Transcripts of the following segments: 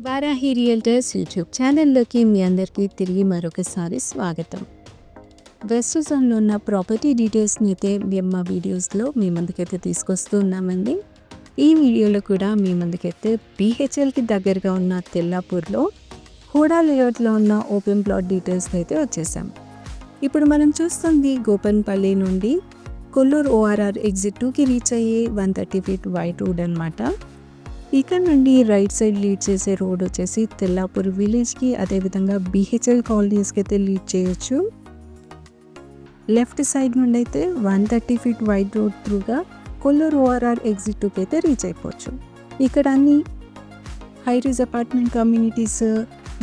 Varahi realtors YouTube ఛానల్లోకి మీ అందరికీ తిరిగి మరొకసారి స్వాగతం. వెస్ట్ జోన్లో ఉన్న ప్రాపర్టీ డీటెయిల్స్ని అయితే మేము మా వీడియోస్లో మీ ముందుకైతే తీసుకొస్తూ ఉన్నామండి. ఈ వీడియోలో కూడా మీ ముందుకైతే BHLకి దగ్గరగా ఉన్న తెల్లాపూర్లో హూడా లేఅవుట్లో ఉన్న ఓపెన్ ప్లాట్ డీటెయిల్స్ అయితే వచ్చేసాం. ఇప్పుడు మనం చూస్తుంది గోపన్పల్లి నుండి కొల్లూరు ORR ఎగ్జిట్ 2కి రీచ్ అయ్యే 130 ఫీట్ వైడ్ రోడ్ అనమాట. ఇక్కడ నుండి రైట్ సైడ్ లీడ్ చేసే రోడ్ వచ్చేసి తెల్లాపూర్ విలేజ్కి, అదేవిధంగా BHL కాలనీస్కి అయితే లీడ్ చేయొచ్చు. లెఫ్ట్ సైడ్ నుండి అయితే 130 ఫీట్ వైడ్ రోడ్ త్రూగా కొల్లూరు ORR ఎగ్జిట్ 2కి అయితే రీచ్ అయిపోవచ్చు. ఇక్కడ అన్ని high-rise apartment communities,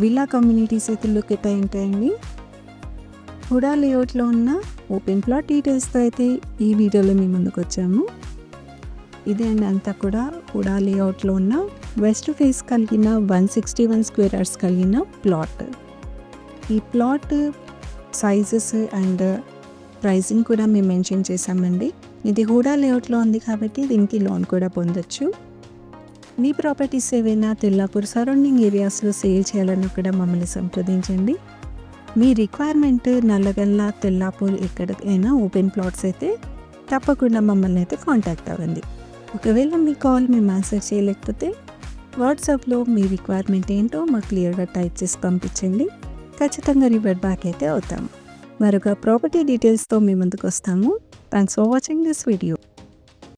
villa communities అయితే లొకేట్ అయి ఉంటాయండి. హుడా లేఅవుట్లో ఉన్న ఓపెన్ ప్లాట్ డీటెయిల్స్తో అయితే ఈ వీడియోలో మీ ముందుకు వచ్చాము. ఇదే అండి అంతా కూడా హుడా లేఅవుట్లో ఉన్న వెస్ట్ ఫేస్ కలిగిన 161 స్క్వేర్ యార్డ్స్ కలిగిన ప్లాట్. ఈ ప్లాట్ సైజెస్ అండ్ ప్రైసింగ్ కూడా మేము మెన్షన్ చేసామండి. ఇది హుడా లేఅవుట్లో ఉంది కాబట్టి దీనికి లోన్ కూడా పొందొచ్చు. మీ ప్రాపర్టీస్ ఏవైనా తెల్లాపూర్ సరౌండింగ్ ఏరియాస్లో సేల్ చేయాలన్నా కూడా మమ్మల్ని సంప్రదించండి. మీ రిక్వైర్మెంట్ నల్లగల్ల, తెల్లాపూర్ ఎక్కడికైనా ఓపెన్ ప్లాట్స్ అయితే తప్పకుండా మమ్మల్ని అయితే కాంటాక్ట్ అవ్వండి. ఒకవేళ మీ కాల్ మేము ఆన్సర్ చేయలేకపోతే వాట్సాప్లో మీ రిక్వైర్మెంట్ ఏంటో మాకు క్లియర్గా టైప్ చేసి పంపించండి. ఖచ్చితంగా రివర్ట్ బ్యాక్ అయితే అవుతాము. మరొక ప్రాపర్టీ డీటెయిల్స్తో మీ ముందుకు వస్తాము. Thanks for watching this video.